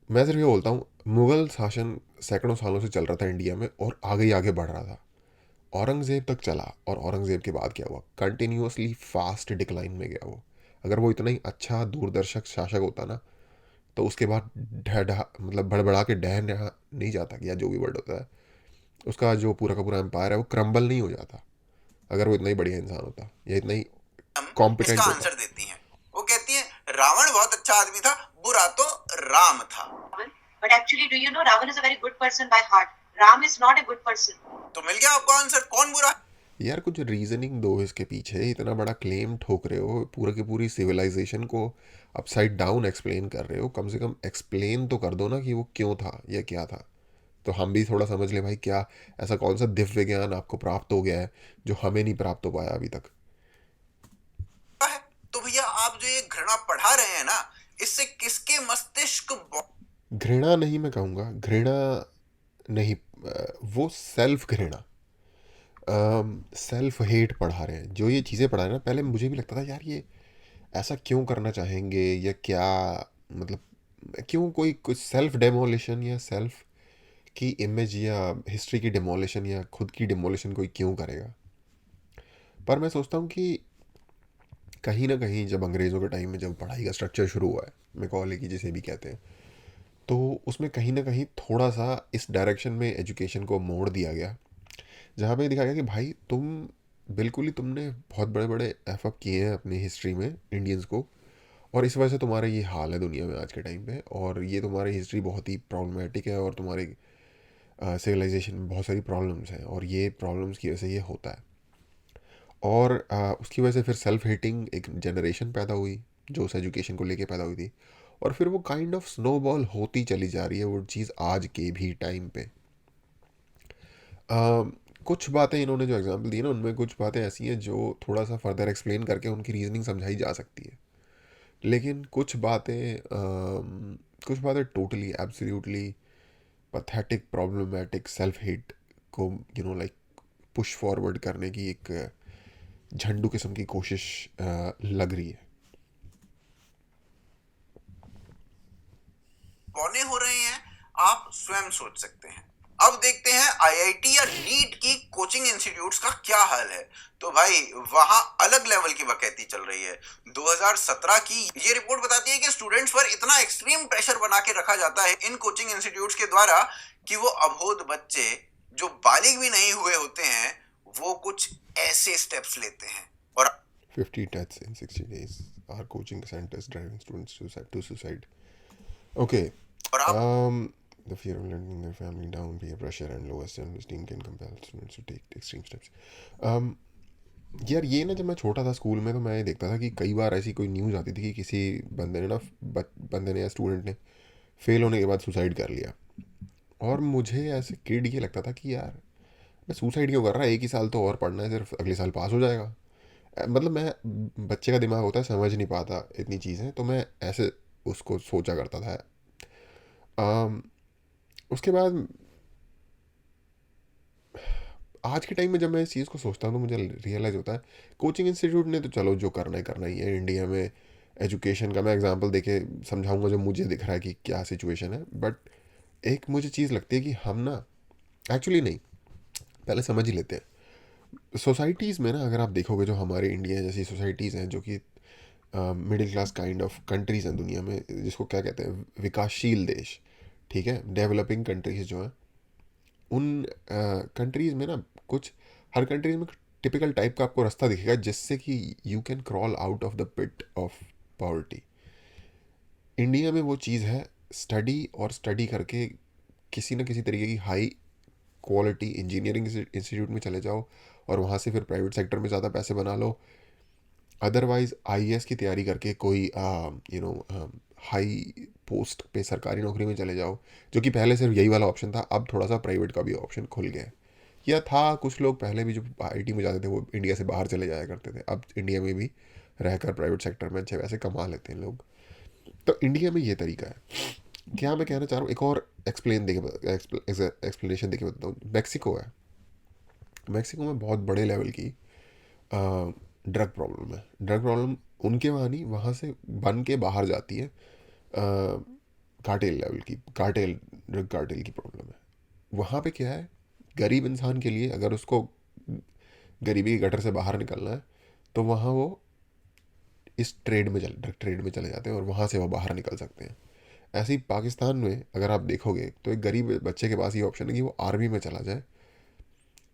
मैं सिर्फ ये बोलता हूँ, मुग़ल शासन सैकड़ों सालों से चल रहा था इंडिया में और आगे ही आगे बढ़ रहा था. औरंगज़ेब तक चला, और औरंगज़ेब के बाद क्या हुआ? कंटिन्यूसली फास्ट डिक्लाइन में गया वो. अगर वो इतना ही अच्छा दूरदर्शक शासक होता ना, तो उसके बाद मतलब बड़बड़ा के नहीं जाता, या जो भी वर्ड होता है, उसका जो पूरा का पूरा एम्पायर है वो क्रम्बल नहीं हो जाता, अगर वो इतना ही बढ़िया इंसान होता या इतना ही कॉम्पिटेंट इसका होता. आंसर देती हैं. वो कहती हैं रावण बहुत अच्छा आदमी था, बुरा तो राम था. But actually, do you know Ravan is a very good person by heart. Ram is not a good person. तो मिल गया आपको आंसर, कौन बुरा? यार कुछ रीजनिंग दो इसके पीछे. इतना बड़ा क्लेम ठोक रहे हो, पूरा की पूरी सिविलाइजेशन को अपसाइड डाउन एक्सप्लेन कर रहे हो, कम से कम एक्सप्लेन तो कर दो ना कि वो क्यों था या क्या था, तो हम भी थोड़ा समझ लें भाई. क्या ऐसा कौन सा दिव्य ज्ञान आपको प्राप्त हो गया है जो हमें नहीं प्राप्त हो पाया अभी तक? है तो भैया आप जो ये घृणा पढ़ा रहे हैं ना, इससे किसके मस्तिष्क घृणा नहीं मैं कहूँगा, घृणा नहीं, वो सेल्फ घृणा, सेल्फ हेट पढ़ा रहे हैं। जो ये चीज़ें पढ़ा रहे हैं ना, पहले मुझे भी लगता था यार ये ऐसा क्यों करना चाहेंगे, या क्या मतलब क्यों कोई कुछ सेल्फ डेमोलिशन या सेल्फ की इमेज या हिस्ट्री की डिमोलिशन या खुद की डिमोलिशन कोई क्यों करेगा। पर मैं सोचता हूँ कि कहीं ना कहीं जब अंग्रेज़ों के टाइम में जब पढ़ाई का स्ट्रक्चर शुरू हुआ है, मैकॉले की जिसे भी कहते हैं, तो उसमें कहीं ना कहीं थोड़ा सा इस डायरेक्शन में एजुकेशन को मोड़ दिया गया, जहाँ पे दिखाया गया कि भाई तुम बिल्कुल ही तुमने बहुत बड़े बड़े एफअप किए हैं अपनी हिस्ट्री में इंडियंस को, और इस वजह से तुम्हारा ये हाल है दुनिया में आज के टाइम पे, और ये तुम्हारी हिस्ट्री बहुत ही प्रॉब्लमेटिक है, और तुम्हारी सिविलाइजेशन में बहुत सारी प्रॉब्लम्स हैं, और ये प्रॉब्लम्स की वजह से ये होता है। और उसकी वजह से फिर सेल्फ हेटिंग एक जनरेशन पैदा हुई जो उस एजुकेशन को लेके पैदा हुई थी, और फिर वो काइंड ऑफ स्नोबॉल होती चली जा रही है वो चीज़ आज के भी टाइम पे। कुछ बातें इन्होंने जो एग्जांपल दी ना, उनमें कुछ बातें ऐसी हैं जो थोड़ा सा फर्दर एक्सप्लेन करके उनकी रीजनिंग समझाई जा सकती है, लेकिन कुछ बातें totally absolutely pathetic problematic self hate को लाइक पुश फॉरवर्ड करने की एक झंडू किस्म की कोशिश लग रही है। बौने हो रहे हैं, आप स्वयं सोच सकते हैं। अब देखते हैं आईआईटी या नीट की कोचिंग इंस्टीट्यूट्स का क्या हाल है। तो भाई वहां अलग लेवल की बकैती चल रही है। 2017 की ये रिपोर्ट बताती है कि स्टूडेंट्स पर इतना एक्सट्रीम प्रेशर बना के रखा जाता है इन कोचिंग इंस्टीट्यूट्स के द्वारा कि वो अबोध बच्चे जो बालिग भी नहीं हुए होते हैं वो कुछ ऐसे स्टेप्स लेते हैं। और 50 deaths in 60 days are coaching centers driving students to suicide. Okay. और आप The fear of letting their family down, peer pressure, and lower self-esteem can compel students to take extreme steps. यार ये ना, जब मैं छोटा था स्कूल में तो मैं ये देखता था कि कई बार ऐसी कोई न्यूज़ आती थी कि किसी बंदे ने या स्टूडेंट ने फेल होने के बाद सुसाइड कर लिया, और मुझे ऐसे किड ये लगता था कि यार मैं सुसाइड क्यों कर रहा है, एक ही साल तो और पढ़ना है, सिर्फ अगले साल पास हो जाएगा। मतलब मैं, बच्चे का दिमाग होता है, समझ नहीं पाता इतनी चीज़ें, तो मैं ऐसे उसको सोचा करता था। उसके बाद आज के टाइम में जब मैं इस चीज़ को सोचता हूँ तो मुझे रियलाइज़ होता है कोचिंग इंस्टीट्यूट ने तो चलो जो करना ही है इंडिया में एजुकेशन का। मैं एग्जांपल देके समझाऊंगा जो मुझे दिख रहा है कि क्या सिचुएशन है, बट एक मुझे चीज़ लगती है कि हम ना एक्चुअली नहीं, पहले समझ ही लेते हैं। सोसाइटीज़ में ना अगर आप देखोगे जो हमारे इंडिया जैसी सोसाइटीज़ हैं जो कि middle class kind of countries हैं दुनिया में, जिसको क्या कहते हैं विकासशील देश, ठीक है, डेवलपिंग कंट्रीज़ जो हैं, उन कंट्रीज़ में ना कुछ हर कंट्रीज में टिपिकल टाइप का आपको रास्ता दिखेगा जिससे कि you can crawl out of the pit of poverty. India में वो चीज़ है स्टडी, और स्टडी करके किसी न किसी तरीके की हाई क्वालिटी इंजीनियरिंग इंस्टीट्यूट में चले जाओ और वहाँ से फिर प्राइवेट सेक्टर में ज़्यादा पैसे बना लो। अदरवाइज़ आईएएस की तैयारी करके कोई हाई पोस्ट पे सरकारी नौकरी में चले जाओ, जो कि पहले सिर्फ यही वाला ऑप्शन था, अब थोड़ा सा प्राइवेट का भी ऑप्शन खुल गया है। या था कुछ लोग पहले भी जो आईटी में जाते थे वो इंडिया से बाहर चले जाया करते थे, अब इंडिया में भी रहकर प्राइवेट सेक्टर में अच्छे पैसे कमा लेते हैं लोग। तो इंडिया में ये तरीका है। क्या मैं कहना चाह रहा हूँ, एक और एक्सप्लेनेशन देके बताता हूँ। मैक्सिको है, मैक्सिको में बहुत बड़े लेवल की ड्रग प्रॉब्लम है। ड्रग प्रॉब्लम उनके वहाँ नहीं, वहाँ से बन के बाहर जाती है, कार्टेल लेवल की, ड्रग कार्टेल की प्रॉब्लम है। वहाँ पे क्या है, गरीब इंसान के लिए अगर उसको गरीबी के गटर से बाहर निकलना है तो वहाँ वो इस ड्रग ट्रेड में चले जाते हैं और वहाँ से वो बाहर निकल सकते हैं। ऐसे ही पाकिस्तान में अगर आप देखोगे तो एक गरीब बच्चे के पास ये ऑप्शन है कि वो आर्मी में चला जाए,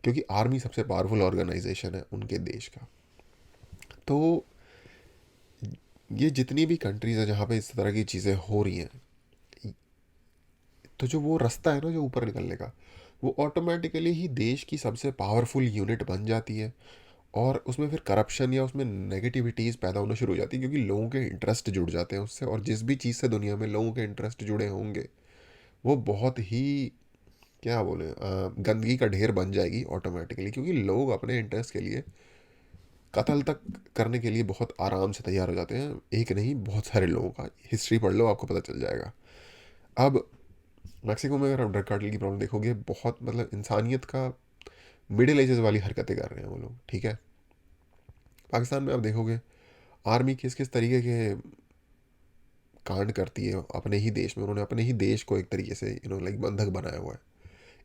क्योंकि आर्मी सबसे पावरफुल ऑर्गेनाइजेशन है उनके देश का। तो ये जितनी भी कंट्रीज़ हैं जहाँ पे इस तरह की चीज़ें हो रही हैं, तो जो वो रास्ता है ना जो ऊपर निकलने का, वो ऑटोमेटिकली ही देश की सबसे पावरफुल यूनिट बन जाती है, और उसमें फिर करप्शन या उसमें नेगेटिविटीज़ पैदा होना शुरू हो जाती है, क्योंकि लोगों के इंटरेस्ट जुड़ जाते हैं उससे। और जिस भी चीज़ से दुनिया में लोगों के इंटरेस्ट जुड़े होंगे वो बहुत ही क्या बोले गंदगी का ढेर बन जाएगी ऑटोमेटिकली, क्योंकि लोग अपने इंटरेस्ट के लिए कत्ल तक करने के लिए बहुत आराम से तैयार हो जाते हैं, एक नहीं बहुत सारे लोगों का, हिस्ट्री पढ़ लो आपको पता चल जाएगा। अब मैक्सिको में अगर आप ड्रग कार्टेल की प्रॉब्लम देखोगे, बहुत मतलब इंसानियत का मिडिल एजेस वाली हरकतें कर रहे हैं वो लोग, ठीक है। पाकिस्तान में आप देखोगे आर्मी किस किस तरीके के कांड करती है अपने ही देश में, उन्होंने अपने ही देश को एक तरीके से लाइक बंधक बनाया हुआ है।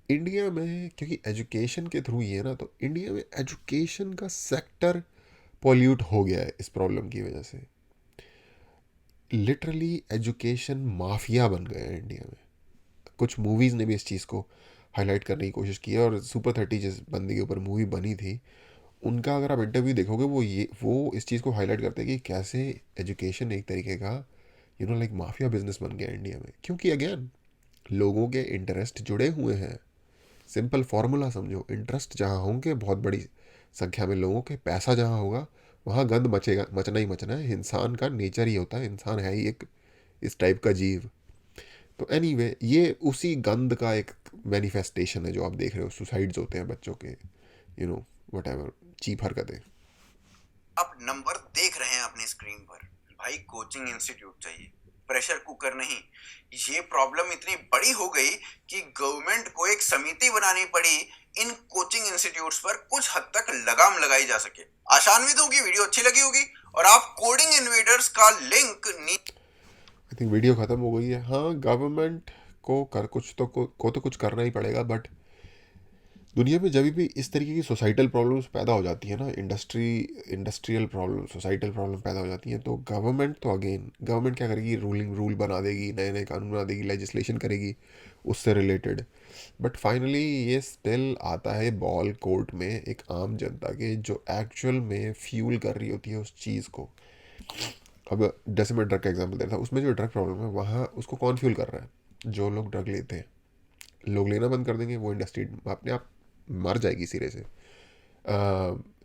इंडिया में क्योंकि एजुकेशन के थ्रू ही है ना, तो इंडिया में एजुकेशन का सेक्टर पॉल्यूट हो गया है इस प्रॉब्लम की वजह से। लिटरली एजुकेशन माफिया बन गए हैं इंडिया में। कुछ मूवीज़ ने भी इस चीज़ को हाईलाइट करने की कोशिश की है, और सुपर 30 जिस बंदे के ऊपर मूवी बनी थी, उनका अगर आप इंटरव्यू देखोगे वो इस चीज़ को हाईलाइट करते हैं कि कैसे एजुकेशन एक तरीके का लाइक माफिया बिजनेस बन गया इंडिया में। क्योंकि अगेन लोगों के इंटरेस्ट जुड़े हुए हैं। सिंपल फार्मूला समझो, इंटरेस्ट जहाँ होंगे बहुत बड़ी संख्या में लोगों के, पैसा जहाँ होगा वहाँ गंद मचेगा, मचना ही मचना है। इंसान का नेचर ही होता है, इंसान है ही एक इस टाइप का जीव। तो एनीवे ये उसी गंद का एक मैनिफेस्टेशन है जो आप देख रहे हो, सुसाइड्स होते हैं बच्चों के, व्हाटएवर चीप हरकतें। आप नंबर देख रहे हैं अपनी स्क्रीन पर, भाई कोचिंग इंस्टीट्यूट चाहिए, प्रेशर कुकर नहीं। ये प्रॉब्लम इतनी बड़ी हो गई कि गवर्नमेंट को एक समिति बनानी पड़ी इन कोचिंग इंस्टीट्यूट्स पर कुछ हद तक लगाम लगाई जा सके। आशान्वित हूं कि वीडियो अच्छी लगी होगी और आप कोडिंग इन्वेडर्स का लिंक आई थिंक वीडियो ख़त्म हो गई है। हाँ, गवर्नमेंट को तो कुछ करना ही पड़ेगा, बट दुनिया में जब भी इस तरीके की सोसाइटल प्रॉब्लम्स पैदा हो जाती है ना, इंडस्ट्रियल प्रॉब्लम, सोसाइटल प्रॉब्लम पैदा हो जाती हैं, तो गवर्नमेंट क्या करेगी, रूल बना देगी, नए नए कानून बना देगी, लेजिस्लेशन करेगी उससे रिलेटेड। बट फाइनली ये स्टिल आता है बॉल कोर्ट में एक आम जनता के, जो एक्चुअल में फ्यूल कर रही होती है उस चीज़ को। अब जैसे मैं ड्रग का एग्जांपल दे रहा था, उसमें जो ड्रग प्रॉब्लम है वहाँ उसको कौन फ्यूल कर रहा है? जो लोग ड्रग लेते हैं। लोग लेना बंद कर देंगे, वो इंडस्ट्री अपने आप मर जाएगी सिरे से।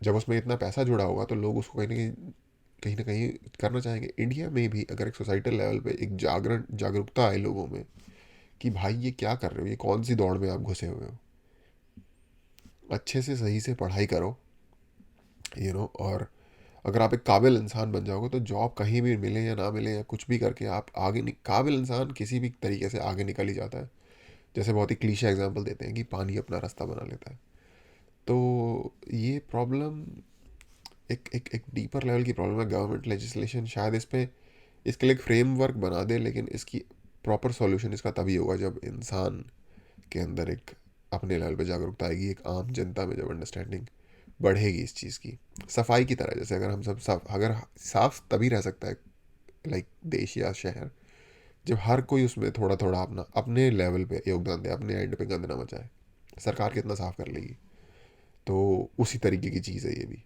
जब उसमें इतना पैसा जुड़ा होगा तो लोग उसको कहीं ना कहीं करना चाहेंगे। इंडिया में भी अगर एक सोसाइटल लेवल पे एक जागरूकता आए लोगों में कि भाई ये क्या कर रहे हो, ये कौन सी दौड़ में आप घुसे हुए हो, अच्छे से सही से पढ़ाई करो, और अगर आप एक काबिल इंसान बन जाओगे तो जॉब कहीं भी मिले या ना मिले या कुछ भी करके आप आगे काबिल इंसान किसी भी तरीके से आगे निकल ही जाता है। जैसे बहुत ही क्लीशे एग्जांपल देते हैं कि पानी अपना रास्ता बना लेता है। तो ये प्रॉब्लम एक डीपर लेवल की प्रॉब्लम है। गवर्नमेंट लेजिस्लेशन शायद इसके लिए एक फ्रेमवर्क बना दे, लेकिन इसकी प्रॉपर सॉल्यूशन इसका तभी होगा जब इंसान के अंदर एक अपने लेवल पे जागरूकता आएगी, एक आम जनता में जब अंडरस्टैंडिंग बढ़ेगी इस चीज़ की। सफाई की तरह, जैसे अगर हम सब साफ तभी रह सकता है लाइक देश या शहर जब हर कोई उसमें थोड़ा थोड़ा अपने लेवल पे योगदान दे, अपने एंड पे गंद ना मचाए। सरकार कितना साफ कर लेगी? तो उसी तरीके की चीज़ है ये भी।